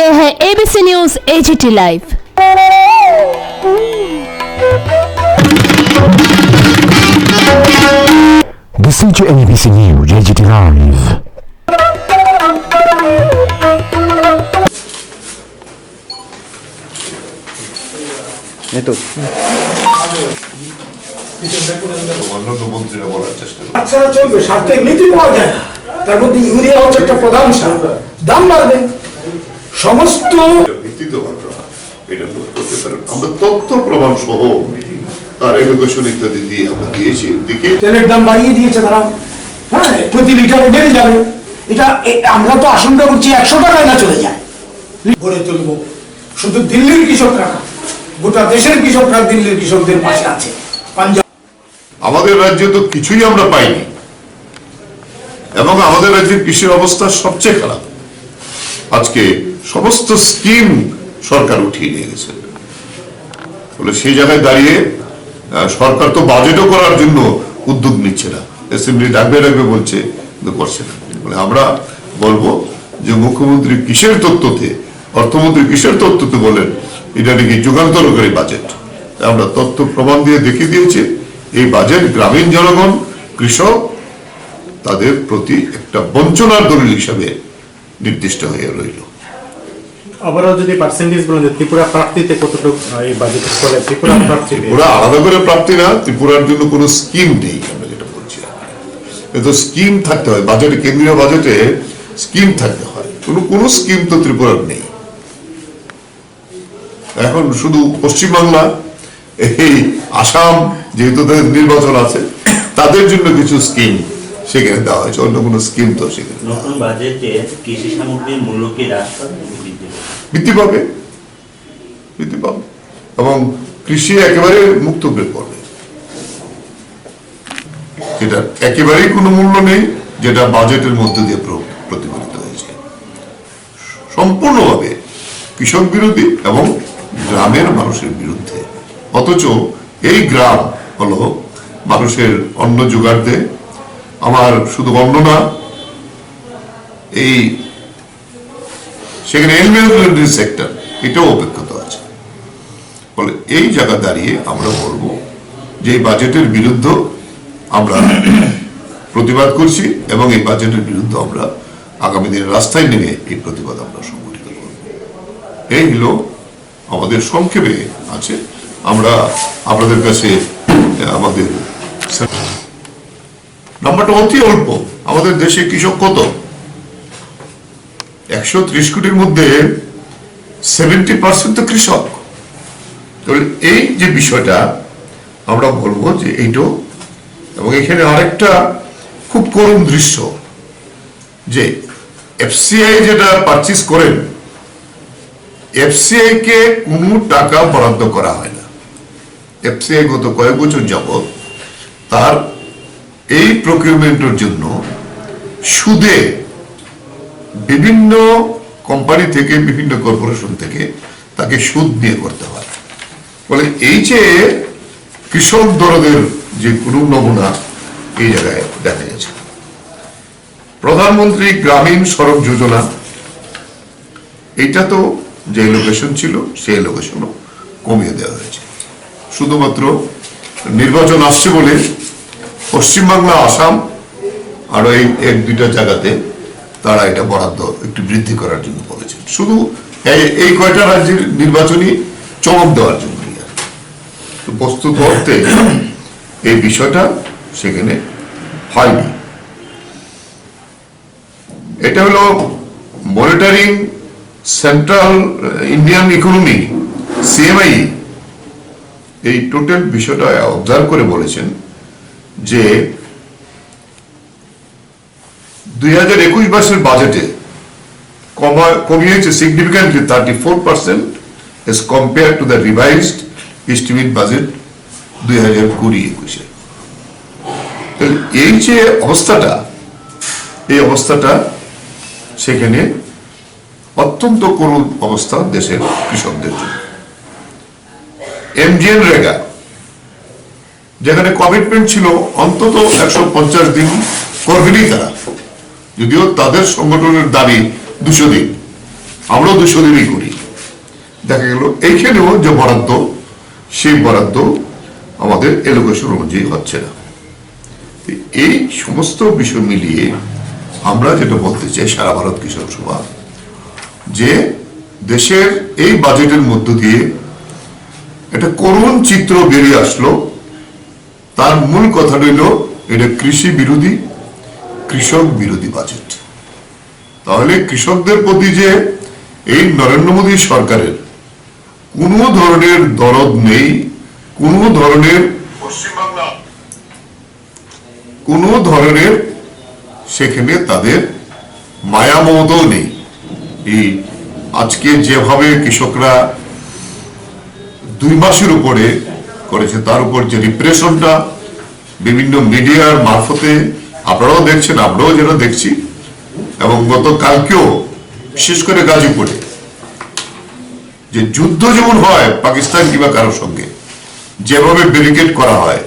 ये है ABC news AGT live. This is ABC News AGT Live. আচ্ছা চলবে, স্বাস্থ্য এমনিতেই পাওয়া যায় না, তার মধ্যে ইউরিয়া হচ্ছে একটা প্রধান সার, দাম বাড়বে সমস্ত আমরা তথ্য প্রমাণ সহ তার এডুকেশন ইত্যাদি দিয়ে আমরা দিয়েছি। তেলের দাম বাড়িয়ে দিয়েছে তারা, হ্যাঁ প্রতি লিটারে বেড়ে যাবে। এটা আমরা তো আশঙ্কা করছি 100 টাকায় না চলে যায়। গড়ে তুলবো শুধু দিল্লির কৃষকরা, গোটা দেশের কৃষকরা দিল্লির কৃষকদের পাশে আছে। পাঞ্জাব আমাদের রাজ্যে তো কিছুই আমরা পাইনি এবং আমাদের রাজ্যের কৃষির অবস্থা সবচেয়ে খারাপ। আজকে সমস্ত স্কিম সরকার উঠিয়ে নিয়ে গেছে। বলে সেই জায়গায় দাঁড়িয়ে সরকার তো বাজেটও করার জন্য উদ্যোগ নিচ্ছে না, অ্যাসেম্বলি ডাকবে ডাকবে বলছে কিন্তু করছে না। বলে আমরা বলবো যে মুখ্যমন্ত্রী কিসের তথ্যতে, অর্থমন্ত্রী কিসের তথ্যতে বলেন এটা নাকি যুগান্তরকারী বাজেট। আমরা তথ্য প্রমাণ দিয়ে দেখিয়ে দিয়েছি এই বাজেট গ্রামীণ জনগণ, কৃষক তাদের প্রতি একটা বঞ্চনার দলিল হিসাবে নির্দিষ্ট হয়ে রইল। আবারও যদি পার্সেন্টেজ বলেন যে ত্রিপুরা প্রাপ্তিতে কতটুকু এই বাজেটের ফলে ত্রিপুরা প্রাপ্তি, ত্রিপুরা আলাদা করে প্রাপ্তি না, ত্রিপুরার জন্য কোনো স্কিম নেই। আমরা যেটা বলছি কিন্তু স্কিম থাকতে হয়, বাজেটে কেন্দ্রীয় বাজেটে স্কিম থাকতে হয়, কোনো স্কিম তো ত্রিপুরার নেই। এখন শুধু পশ্চিমবাংলা, এই আসাম যেহেতু তাদের নির্বাচন আছে তাদের জন্য কিছু স্কিম সেখানে দেওয়া হয়েছে, অন্য কোনো স্কিম তো সেখানে নতুন বাজেটে কৃষি সামগ্রীর মূল্য কি হ্রাস পাবে? বৃদ্ধি পাবে এবং কৃষি একেবারে মুক্ত করে পড়বে। এটা একেবারেই কোনো মূল্য নেই যেটা বাজেটের মধ্যে দিয়ে প্রতিফলিত হয়েছে। সম্পূর্ণভাবে কৃষক বিরোধী এবং গ্রামের মানুষের বিরুদ্ধে। অথচ এই গ্রাম হলো মানুষের অন্ন জোগাড় দেয়। আমার শুধু অন্ন না, এই সেখানে এনভায়রনমেন্টাল সেক্টর এটাও অপেক্ষিত আছে। ফলে এই জায়গা দাঁড়িয়ে আমরা বলবো যে এই বাজেটের বিরুদ্ধে আমরা প্রতিবাদ করছি এবং এই বাজেটের বিরুদ্ধে আমরা আগামী দিনে রাস্তায় নেমে এই প্রতিবাদ আমরা সংগঠিত করব। এই হলো আমাদের সংক্ষেপে আছে। আমরা আপনাদের কাছে আমাদের নাম্বারটা অতি অল্প। আমাদের দেশে কৃষক কত? 130 কোটির মধ্যে 70% তো কৃষক। এই যে বিষয়টা আমরা বলবো যে এইটাও, এবং এখানে আরেকটা খুব করুণ দৃশ্য যে এফসিআই যেটা পারচেজ করেন, এফসিআই কে কোনো টাকা বরাদ্দ করা হয় না। এফসিআই গত কয়েক বছর যাবত তার এই প্রকিউরমেন্টের জন্য সুদে বিভিন্ন কোম্পানি থেকে, বিভিন্ন কর্পোরেশন থেকে তাকে সুদ নিয়ে করতে হয়। বলে এই যে কৃষক দরদের যে কোনো নমুনা এই জায়গায় দেখা গেছে। প্রধানমন্ত্রী গ্রামীণ সড়ক যোজনা, এটা তো যে লোকেশন ছিল সেই লোকেশনও কমিয়ে দেওয়া হয়েছে। শুধুমাত্র নির্বাচন আসছে বলে পশ্চিমবাংলা, আসাম আরো এই 1-2টা জায়গাতে তারা এটা বরাদ্দ একটু বৃদ্ধি করার জন্য বলেছেন, শুধু এই কয়টা রাজ্যের নির্বাচনী চমক দেওয়ার জন্য। বস্তুত অর্থে এই বিষয়টা সেখানে হয়নি। এটা হলো monitoring central Indian economy, CMI, এই টোটাল বিষয়টা অবজার্ভ করে বলেছেন যে 2021-22 বাজেটে কমিয়েছে significantly 34% as compared to the revised estimate budget 2020-21। এই যে অবস্থাটা, এই অবস্থাটা সেখানে অত্যন্ত করুণ অবস্থা দেশের কৃষকদের জন্য। এমজিএন রেগা যেখানে কমিটমেন্ট ছিল অন্তত 150 দিন করবেনই তারা, যদিও তাদের সংগঠনের দাবি 200 দিন, আমরাও 200 দিনই করি। দেখা গেল এইখানেও যে বরাদ্দ, সেই বরাদ্দ আমাদের এলোকেশন অনুযায়ী হচ্ছে না। এই সমস্ত বিষয় মিলিয়ে আমরা যেটা বলতে চাই সারা ভারত কৃষক সভা, যে দেশের এই বাজেটের মধ্য দিয়ে একটা করুণ চিত্র বেরিয়ে আসলো। তার মূল কথা রইল এটা কৃষি বিরোধী, কৃষক বিরোধী বাজেট। তাহলে কৃষকদের প্রতি যে এই নরেন্দ্র মোদী সরকারের কোনো ধরনের দরদ নেই, কোনো ধরনের সেখানে তাদের মায়া মমতাও নেই। এই আজকে যেভাবে কৃষকরা 2 মাসের উপরে করেছে, তার উপর যে রিপ্রেশনটা বিভিন্ন মিডিয়ার মারফতে আপনারাও দেখছেন, আমরাও যেটা দেখছি, এবং গতকালকেও বিশেষ করে গাজীপুরে যে যুদ্ধ যেমন হয় পাকিস্তান কিংবা কারোর সঙ্গে, যেভাবে ব্যারিকেড করা হয়,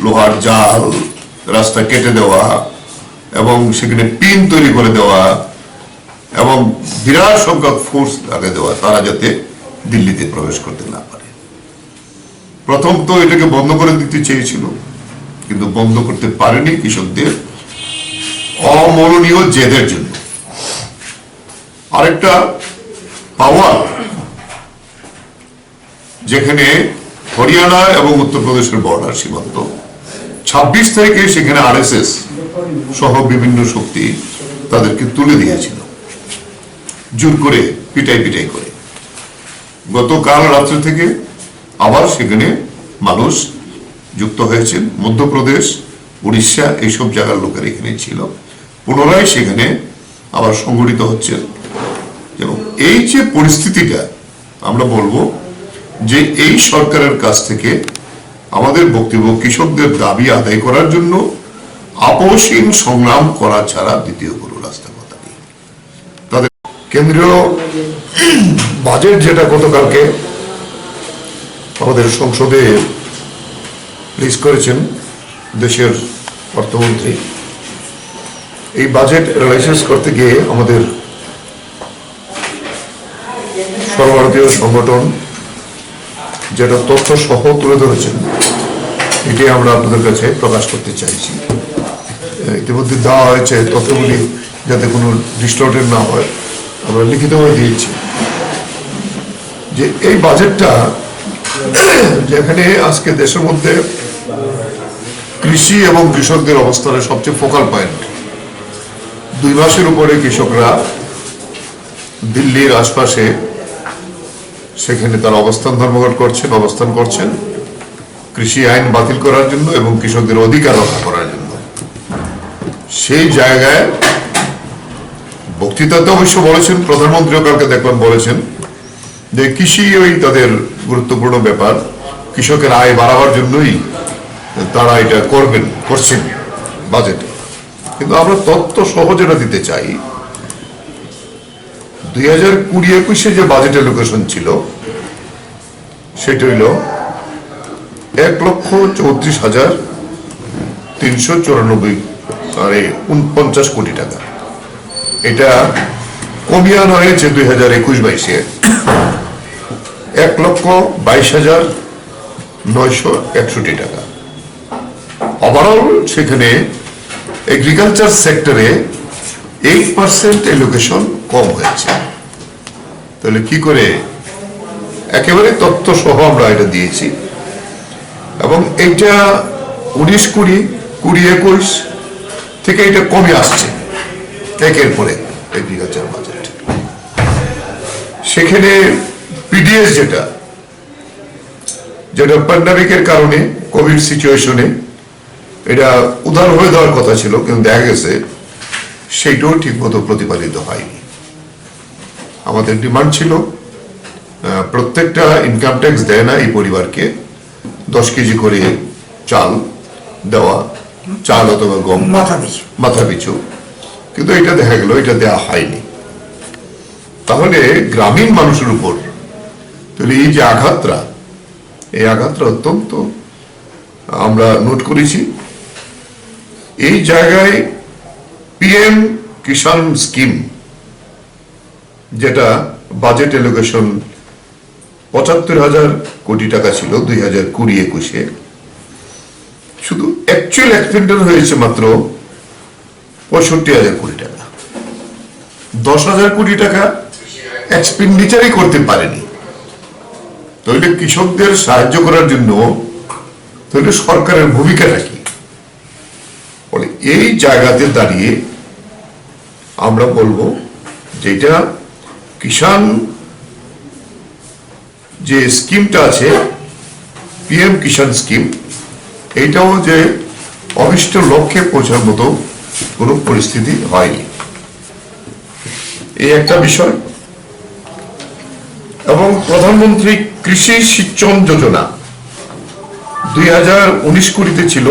লোহার জাল, রাস্তা কেটে দেওয়া এবং সেখানে পিন তৈরি করে দেওয়া এবং বিরাট সংখ্যক ফোর্স লাগিয়ে দেওয়া, তারা যাতে দিল্লিতে প্রবেশ করতে না পারে। প্রথম তো এটাকে বন্ধ করে দিতে চেয়েছিল, কিন্তু বন্ধ করতে পারেনি কৃষকদের অমূলনীয় জেদের জন্য। আরেকটা পাওয়ার, যেখানে হরিয়ানা এবং উত্তরপ্রদেশের বর্ডার সীমান্ত, 26 তারিখে সেখানে আরএসএস সহ বিভিন্ন শক্তি তাদেরকে তুলে দিয়েছিল জোর করে, পিটাই করে। গতকাল রাত্রে থেকে আবার সেখানে মানুষ যুক্ত হয়েছেন। মধ্যপ্রদেশ, উড়িষ্যা এইসব জায়গার লোকের এখানে ছিল, পুনরায় সেখানে আবার সংগঠিত হচ্ছে। এবং এই যে পরিস্থিতিটা, আমরা বলবো যে এই সরকারের কাছ থেকে আমাদের বক্তব্য, কৃষকদের দাবি আদায় করার জন্য আপোষহীন সংগ্রাম করা ছাড়া দ্বিতীয় কোনো রাস্তা কথা নেই। তাদের কেন্দ্রীয় বাজেট যেটা গতকালকে আমাদের সংসদে রিলিজ করেছেন দেশের অর্থমন্ত্রী, এই বাজেট অ্যানালাইসিস করতে গিয়ে আমাদের সর্বভারতীয় সংগঠন যেটা তথ্য সহ তুলে ধরেছেন, এটি আমরা আপনাদের কাছে প্রকাশ করতে চাইছি। ইতিমধ্যে দেওয়া হয়েছে তথ্যগুলি, যাতে কোনো ডিস্টর্টেড না হয়, আমরা লিখিতভাবে দিয়েছি যে এই বাজেটটা, যেখানে আজকে দেশের মধ্যে কৃষি এবং কৃষকদের অবস্থানের সবচেয়ে ফোকাল পয়েন্ট। 2 মাসের উপরে কৃষকরা দিল্লির আশপাশে সেখানে তারা অবস্থান করছেন কৃষি আইন বাতিল করার জন্য এবং কৃষকদের অধিকার রক্ষা করার জন্য। সেই জায়গায় বক্তৃতাতে অবশ্য বলেছেন, প্রধানমন্ত্রীও কালকে দেখলাম বলেছেন যে কৃষি তাদের গুরুত্বপূর্ণ ব্যাপার, কৃষকের আয় বাড়াবার জন্যই তারা এটা করছেন বাজেটে। কিন্তু আমরা তথ্য সহ যেটা দিতে চাই, 2020-21 যে বাজেট অ্যালোকেশন ছিল সেটা হইল 1,34,394 কোটি টাকা। এটা কমিয়ে আনা হয়েছে 2021-22-এ 1,22,961 টাকা। ওভারঅল সেখানে এগ্রিকালচার সেক্টরে 8% এলোকেশন কম হয়েছে। তাহলে কি করে, একেবারে তথ্য সহ আমরা এটা দিয়েছি। এবং এইটা 19-20, 20-21 থেকে এটা কমে আসছে একের পরে এগ্রিকালচার বাজেট। সেখানে পিডিএস যেটা প্যান্ডামিকের কারণে, কোভিড সিচুয়েশনে এটা উদার হয়ে দেওয়ার কথা ছিল, কিন্তু দেখা গেছে সেইটাও ঠিকমতো প্রতিপালিত হয়নি। আমাদের ডিমান্ড ছিল প্রত্যেকটা ইনকাম ট্যাক্স দেয় না এই পরিবারকে 10 কেজি করে চাল দেওয়া, চাল অথবা গম মাথা পিছু, কিন্তু এটা দেখা গেল এটা দেওয়া হয়নি। তাহলে গ্রামীণ মানুষের উপর তাহলে এই যে আঘাতটা, এই আঘাতটা অত্যন্ত আমরা নোট করেছি। এই জায়গায় পিএম কিষাণ স্কিম যেটা বাজেট এলোকেশন ৭৫,০০০ কোটি টাকা ছিল 2020-21-এ, শুধু অ্যাকচুয়াল এক্সপেন্ডিচার হয়েছে মাত্র ৬৫,০০০ কোটি টাকা। ১০,০০০ কোটি টাকা এক্সপেন্ডিচারই করতে পারেনি। তাহলে কৃষকদের সাহায্য করার জন্য তাহলে সরকারের ভূমিকাটা কি? বলে এই জায়গাতে দাঁড়িয়ে আমরা বলবো যেটা কিষাণ যে স্কিমটা আছে, পিএম কিষাণ স্কিম, এইটাও যে অভিষ্ট লক্ষ্যে পৌঁছার মতো কোনো পরিস্থিতি হয়নি, এই একটা বিষয়। এবং প্রধানমন্ত্রী কৃষি সিঞ্চন যোজনা 2019-20 ছিল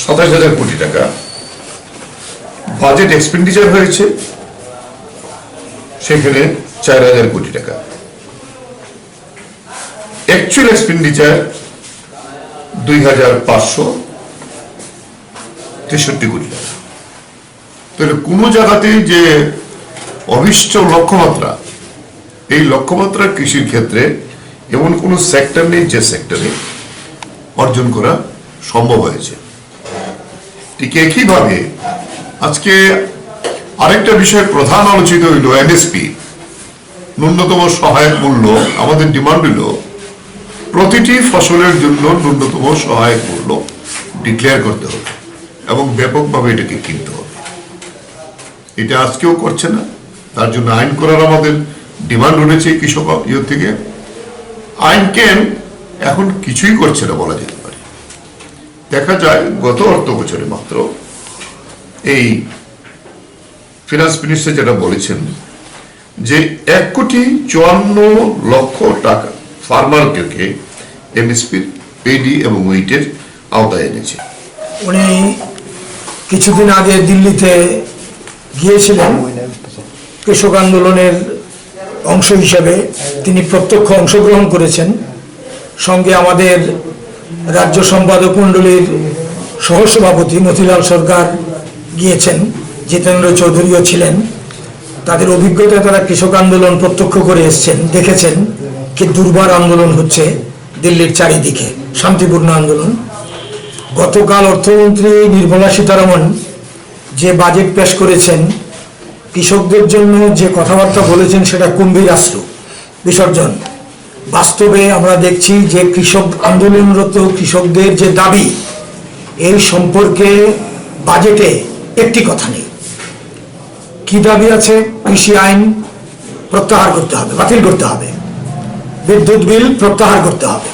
২৭,০০০ কোটি টাকা, বাজেট এক্সপেন্ডিচার হয়েছে সেখানে ৪,০০০ কোটি টাকা, অ্যাকচুয়াল এক্সপেন্ডিচার ২,৫৬৩ কোটি টাকা। তাহলে কোনো জায়গাতেই যে অভিষ্ট লক্ষ্যমাত্রা, এই লক্ষ্যমাত্রা কৃষির ক্ষেত্রে এমন কোনো সেক্টর নেই যে সেক্টরে অর্জন করা সম্ভব হয়েছে। ঠিক একইভাবে আজকে আরেকটা বিষয় প্রধান আলোচিত হইল এমএসপি, ন্যূনতম সহায়ক মূল্য। আমাদের ডিমান্ড হইল প্রতিটি ফসলের জন্য ন্যূনতম সহায়ক মূল্য ডিক্লেয়ার করতে হবে এবং ব্যাপকভাবে এটাকে কিনতে হবে। এটা আজকেও করছে না, তার জন্য আইন করার আমাদের ডিমান্ড উঠেছে কৃষক থেকে। আইন কেন এখন কিছুই করছে না বলা যেতে পারে। দেখা যায় গত অর্থ বছরে মাত্র এই ফিনান্স মিনিস্টার যেটা বলেছেন যে ১,৫৪,০০,০০০ টাকা ফার্মারকে এমএসপির পেডি এবং ওয়েটের আওতায় এনেছে। উনি কিছুদিন আগে দিল্লিতে গিয়েছিলেন কৃষক আন্দোলনের অংশ হিসেবে, তিনি প্রত্যক্ষ অংশগ্রহণ করেছেন। সঙ্গে আমাদের রাজ্য সম্পাদক মণ্ডলীর সহসভাপতি মতিলাল সরকার গিয়েছেন, জিতেন্দ্র চৌধুরীও ছিলেন। তাদের অভিজ্ঞতা, তারা কৃষক আন্দোলন প্রত্যক্ষ করে এসছেন, দেখেছেন কি দুর্বার আন্দোলন হচ্ছে দিল্লির চারিদিকে, শান্তিপূর্ণ আন্দোলন। গতকাল অর্থমন্ত্রী নির্মলা সীতারামন যে বাজেট পেশ করেছেন, কৃষকদের জন্য যে কথাবার্তা বলেছেন সেটা কুম্ভীরাস্ত্র বিসর্জন। বাস্তবে আমরা দেখছি যে কৃষক আন্দোলনরত কৃষকদের যে দাবি, এই সম্পর্কে বাজেটে একটি কথা নেই। কি দাবি আছে? কৃষি আইন প্রত্যাহার করতে হবে, বাতিল করতে হবে, বিদ্যুৎ বিল প্রত্যাহার করতে হবে,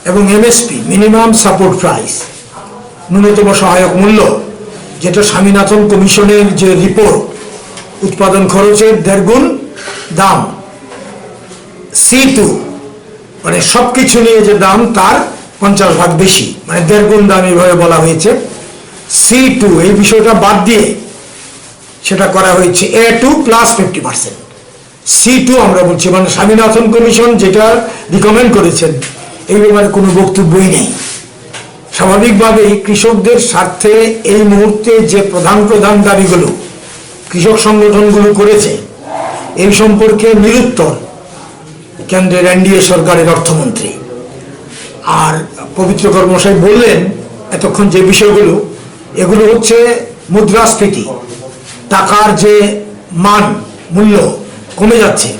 এবং এমএসপি মিনিমাম সাপোর্ট প্রাইস, ন্যূনতম সহায়ক মূল্য, যেটা স্বামীনাথন কমিশনের যে রিপোর্ট, উৎপাদন খরচের 1.5 গুণ দাম, C2 মানে সবকিছু নিয়ে যে দাম তার 50% বেশি, মানে 1.5 গুণ দাম এইভাবে বলা হয়েছে। C2 এই বিষয়টা বাদ দিয়ে সেটা করা হয়েছে A2 প্লাস 50%। C2 আমরা বলছি, মানে স্বামীনাথন কমিশন যেটা রিকমেন্ড করেছেন এই ব্যাপারে কোনো বক্তব্যই নেই। স্বাভাবিকভাবেই কৃষকদের স্বার্থে এই মুহূর্তে যে প্রধান প্রধান দাবিগুলো কৃষক সংগঠনগুলো করেছে, এই সম্পর্কে নিরুত্তর কেন্দ্রের এনডিএ সরকারের অর্থমন্ত্রী। আর পবিত্র কর্মশাই বললেন এতক্ষণ যে বিষয়গুলো, এগুলো হচ্ছে মুদ্রাস্ফীতি, টাকার যে মান মূল্য কমে যাচ্ছে,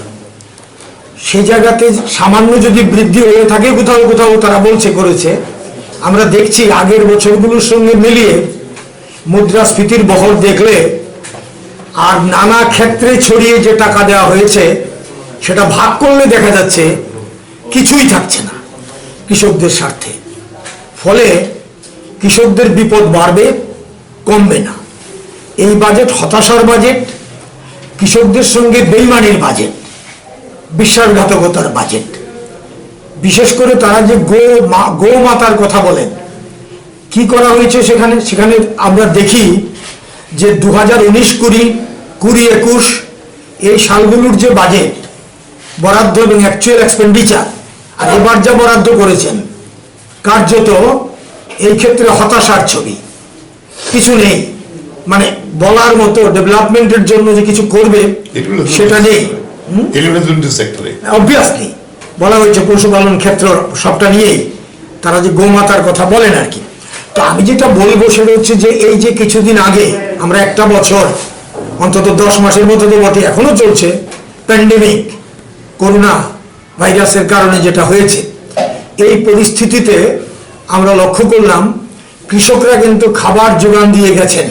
সেই জায়গাতে সামান্য যদি বৃদ্ধি হয়ে থাকে কোথাও কোথাও তারা বলছে করেছে, আমরা দেখছি আগের বছরগুলোর সঙ্গে মিলিয়ে মুদ্রাস্ফীতির বহর দেখলে আর নানা ক্ষেত্রে ছড়িয়ে যে টাকা দেওয়া হয়েছে সেটা ভাগ করলে দেখা যাচ্ছে কিছুই থাকছে না কৃষকদের স্বার্থে। ফলে কৃষকদের বিপদ বাড়বে, কমবে না। এই বাজেট হতাশার বাজেট, কৃষকদের সঙ্গে বেইমানির বাজেট, বিশ্বাসঘাতকতার বাজেট। বিশেষ করে তারা যে গো মাতার কথা বলেন, কি করা হয়েছে সেখানে সেখানে আমরা দেখি যে 2019-20 এই সালগুলোর যে বাজেট বরাদ্দ এবং অ্যাকচুয়াল এক্সপেন্ডিচার, আর এবার যা বরাদ্দ করেছেন, কার্যত এই ক্ষেত্রে হতাশার ছবি, কিছু নেই। মানে বলার মতো ডেভেলপমেন্টের জন্য যে কিছু করবে সেটা নেই। সেক্টরে অবভিয়াসলি বলা হয়েছে পশুপালন ক্ষেত্র সবটা নিয়েই তারা যে গোমাতার কথা বলেন আর কি। তো আমি যেটা বলবো সেটা হচ্ছে যে এই যে কিছুদিন আগে আমরা একটা বছর অন্তত 10 মাসের মতো তো বটে এখনো চলছে প্যান্ডেমিক করোনা ভাইরাসের কারণে যেটা হয়েছে, এই পরিস্থিতিতে আমরা লক্ষ্য করলাম কৃষকরা কিন্তু খাবার যোগান দিয়ে গেছেন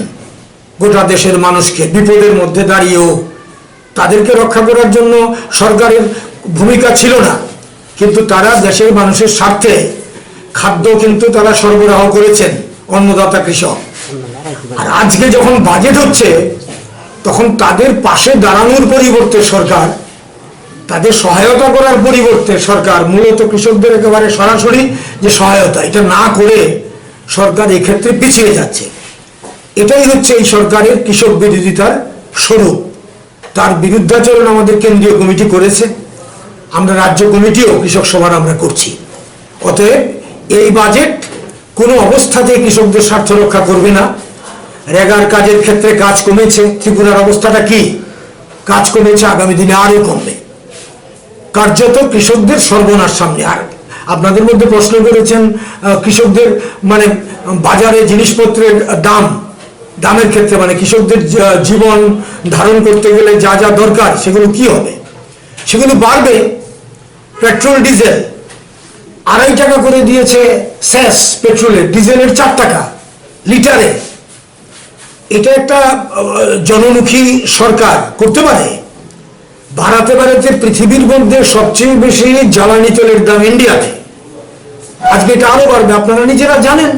গোটা দেশের মানুষকে বিপদের মধ্যে দাঁড়িয়েও। তাদেরকে রক্ষা করার জন্য সরকারের ভূমিকা ছিল না, কিন্তু তারা দেশের মানুষের স্বার্থে খাদ্য কিন্তু তারা সরবরাহ করেছেন, অন্নদাতা কৃষক। আর আজকে যখন বাজেট হচ্ছে তখন তাদের পাশে দাঁড়ানোর পরিবর্তে সরকার, তাদের সহায়তা করার পরিবর্তে সরকার মূলত কৃষকদের একেবারে সরাসরি যে সহায়তা, এটা না করে সরকার এক্ষেত্রে পিছিয়ে যাচ্ছে। এটাই হচ্ছে এই সরকারের কৃষক বিরোধিতার স্বরূপ। তার বিরুদ্ধাচরণ আমাদের কেন্দ্রীয় কমিটি করেছে, আমরা রাজ্য কমিটিও কৃষক সভার আমরা করছি। অতএব এই বাজেট কোনো অবস্থাতেই কৃষকদের স্বার্থ রক্ষা করবে না। রেগার কাজের ক্ষেত্রে কাজ কমেছে, ত্রিপুরার অবস্থাটা কি? কাজ কমেছে, আগামী দিনে আরো কমবে। কার্যত কৃষকদের সর্বনাশ সামনে। আর আপনাদের মধ্যে প্রশ্ন করেছেন কৃষকদের মানে বাজারে জিনিসপত্রের দামের ক্ষেত্রে, মানে কৃষকদের জীবন ধারণ করতে গেলে যা যা দরকার সেগুলো কি হবে? সেগুলো বাড়বে। পেট্রোল ডিজেল 2.5 টাকা করে দিয়েছে সেস পেট্রোলের, ডিজেলের 4 টাকা লিটারে। এটা একটা জনমুখী সরকার করতে পারে? বাড়াতে বাড়াতে পৃথিবীর মধ্যে সবচেয়ে বেশি জ্বালানি তেলের দাম ইন্ডিয়াতে, আজকে এটা আরো বাড়বে, আপনারা নিজেরা জানেন।